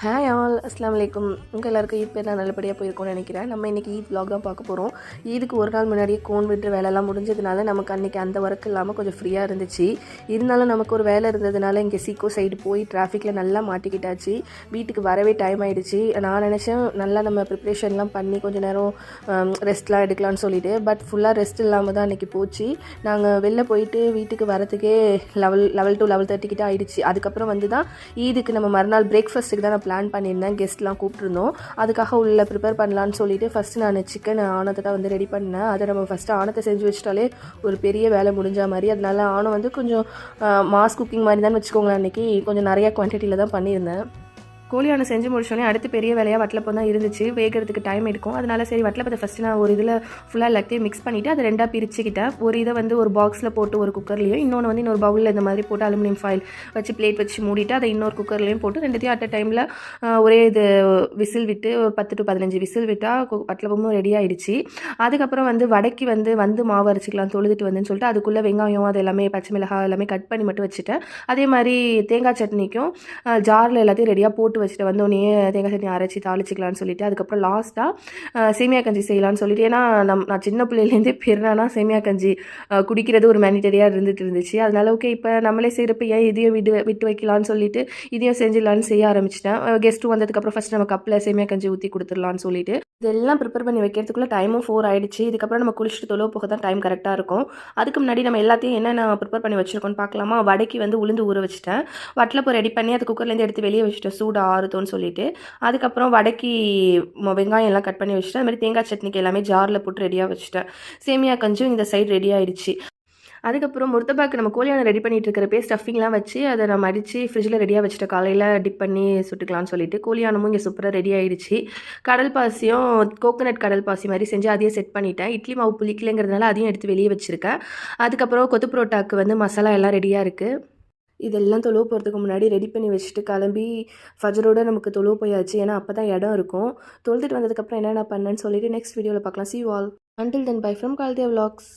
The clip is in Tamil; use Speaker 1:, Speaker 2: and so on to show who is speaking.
Speaker 1: ஹாய் ஆல் அஸ்லாம் வலைக்கும். உங்கள் எல்லாருக்கும் ஈத் பேர் நான் நல்லபடியாக போயிருக்கோம்னு நினைக்கிறேன். நம்ம இன்றைக்கி ஈத் vlog தான் பார்க்க போகிறோம். ஈதுக்கு ஒரு நாள் முன்னாடியே கோன் விட்டு வேலைலாம் முடிஞ்சதுனால நமக்கு அன்றைக்கி அந்த ஒர்க் இல்லாமல் கொஞ்சம் ஃப்ரீயாக இருந்துச்சு. இருந்தாலும் நமக்கு ஒரு வேலை இருந்ததுனால இங்கே சீக்கோ சைடு போய் டிராஃபிக்கில் நல்லா மாட்டிக்கிட்டாச்சு. வீட்டுக்கு வரவே டைம் ஆகிடுச்சு. நான் நினச்சேன் நல்லா நம்ம ப்ரிப்ரேஷன்லாம் பண்ணி கொஞ்சம் நேரம் ரெஸ்ட்லாம் எடுக்கலாம்னு சொல்லிட்டு, பட் ஃபுல்லாக ரெஸ்ட் இல்லாமல் தான் அன்றைக்கி போச்சு. நாங்கள் வெளில போயிட்டு வீட்டுக்கு வரத்துக்கே 11 to 11:30 கிட்ட ஆகிடுச்சு. அதுக்கப்புறம் வந்து தான் ஈதுக்கு நம்ம மறுநாள் பிரேக்ஃபாஸ்ட்டுக்கு தான் பிளான் பண்ணியிருந்தேன். கெஸ்ட்லாம் கூப்பிட்டுருந்தோம். அதுக்காக உள்ள ப்ரிப்பேர் பண்ணலான்னு சொல்லிட்டு ஃபஸ்ட்டு நான் சிக்கன் ஆணத்தை தான் வந்து ரெடி பண்ணேன். அதை நம்ம ஃபஸ்ட்டு ஆணத்தை செஞ்சு வச்சிட்டாலே ஒரு பெரிய வேலை முடிஞ்ச மாதிரி. அதனால ஆணம் வந்து கொஞ்சம் மாஸ் குக்கிங் மாதிரி தான் வச்சுக்கோங்களேன். அன்றைக்கி கொஞ்சம் நிறையா குவான்டிட்டியில் தான் பண்ணியிருந்தேன். கோழியான செஞ்சு முடிச்சோடனே அடுத்து பெரிய வேலையாக வட்டலப்பம் தான் இருந்துச்சு. வேகிறதுக்கு டைம் எடுக்கும். அதனால சரி வட்டலப்பத்தை ஃபஸ்ட்டு நான் ஒரு இதில் ஃபுல்லாக எல்லாத்தையும் மிக்ஸ் பண்ணிவிட்டு அதை ரெண்டாக பிரிச்சுக்கிட்டேன். ஒரு இதை வந்து ஒரு பாக்ஸில் போட்டு ஒரு குக்கர்லேயும், இன்னொன்று வந்து இன்னொரு பவுலில் இந்த மாதிரி போட்டு அலுமினியம் ஃபாயில் வச்சு பிளேட் வச்சு மூடிட்டு அதை இன்னொரு குக்கர்லேயும் போட்டு ரெண்டுத்தையும் அட் டைமில் ஒரே இது விசில் விட்டு ஒரு 10 to 15 விசில் விட்டால் வட்டலப்பமும் ரெடி ஆகிடுச்சு. அதுக்கப்புறம் வந்து வடைக்கு வந்து மாவு அரைச்சிக்கலாம் தொழுதுட்டு வந்துன்னு சொல்லிட்டு அதுக்குள்ளே வெங்காயம் அது எல்லாமே பச்சை மிளகாய் எல்லாமே கட் பண்ணி மட்டும் வச்சுட்டேன். அதே மாதிரி தேங்காய் சட்னிக்கும் ஜாரில் எல்லாத்தையும் ரெடியாக போட்டு வச்சுட்டு வந்தோடனே தேங்காய் சட்னி அரைச்சி தாளிச்சிக்கலான்னு சொல்லிட்டு அதுக்கப்புறம் லாஸ்ட்டாக சேமியா கஞ்சி செய்யலான்னு சொல்லிட்டு, ஏன்னா நான் சின்ன பிள்ளையிலேருந்தே பெருனா சேமியா கஞ்சி குடிக்கிறது ஒரு மேனிட்டரியாக இருந்துச்சு. அதனால ஓகே இப்போ நம்மளே செய்கிறப்ப ஏன் இதையும் விட்டு வைக்கலான்னு சொல்லிட்டு இதையும் செஞ்சிடலான்னு செய்ய ஆரம்பிச்சிட்டேன். கெஸ்ட்டும் வந்ததுக்கப்புறம் ஃபஸ்ட் நம்ம கப்பில் சேமியா கஞ்சி ஊற்றி கொடுத்துடலான்னு சொல்லிட்டு இதெல்லாம் ப்ரிப்பேர் பண்ணி வைக்கிறதுக்குள்ளே டைமும் 4 ஆகிடுச்சு. இதுக்கப்புறம் நம்ம குளிச்சுட்டு தொழுவ போக தான் டைம் கரெக்டாக இருக்கும். அதுக்கு முன்னாடி நம்ம எல்லாத்தையும் என்னென்ன ப்ரிப்பேர் பண்ணி வச்சுருக்கோன்னு பார்க்கலாமா. வடைக்கு வந்து உளுந்து ஊற வச்சுட்டேன். வட்டலப்போ ரெடி பண்ணி அது குக்கர்லேருந்து எடுத்து வெளியே வச்சுட்டேன் சூடு ஆறுதோன்னு சொல்லிட்டு. அதுக்கப்புறம் வடைக்கு வெங்காயம் எல்லாம் கட் பண்ணி வச்சுட்டேன். அது மாதிரி தேங்காய் சட்னிக்கு எல்லாமே ஜாரில் போட்டு ரெடியாக வச்சுட்டேன். சேமியா கஞ்சும் இந்த சைடு ரெடி ஆகிடுச்சு. அதுக்கப்புறம் முர்த்தபாக்கு நம்ம கோழியான ரெடி பண்ணிட்டு இருக்கிறப்பே ஸ்டஃபிங்லாம் வச்சு அதை நம்ம அடித்து ஃப்ரிட்ஜில் ரெடியாக வச்சுட்டு காலையில் டிப் பண்ணி சுட்டுக்கலாம்னு சொல்லிட்டு கோழியானமும் இங்கே சூப்பராக ரெடி ஆகிடுச்சு. கடல் பாசியும் கோகோனட் கடல் பாசி மாதிரி செஞ்சு அதையும் செட் பண்ணிட்டேன். இட்லி மாவு புளிக்கலைங்கிறதுனால அதையும் எடுத்து வெளியே வச்சுருக்கேன். அதுக்கப்புறம் கொத்து புரோட்டாக்கு வந்து மசாலா எல்லாம் ரெடியாக இருக்குது. இதெல்லாம் தொழுவ போகிறதுக்கு முன்னாடி ரெடி பண்ணி வச்சுட்டு கிளம்பி ஃபஜரோடு நமக்கு தொழுவ போயாச்சு. ஏன்னா அப்போ தான் இடம் இருக்கும். தொழுதுட்டு வந்ததுக்கப்புறம் என்னென்ன பண்ணேன்னு சொல்லிட்டு நெக்ஸ்ட் வீடியோவில் பார்க்கலாம். See you all. Until then, bye from Kaldia Vlogs.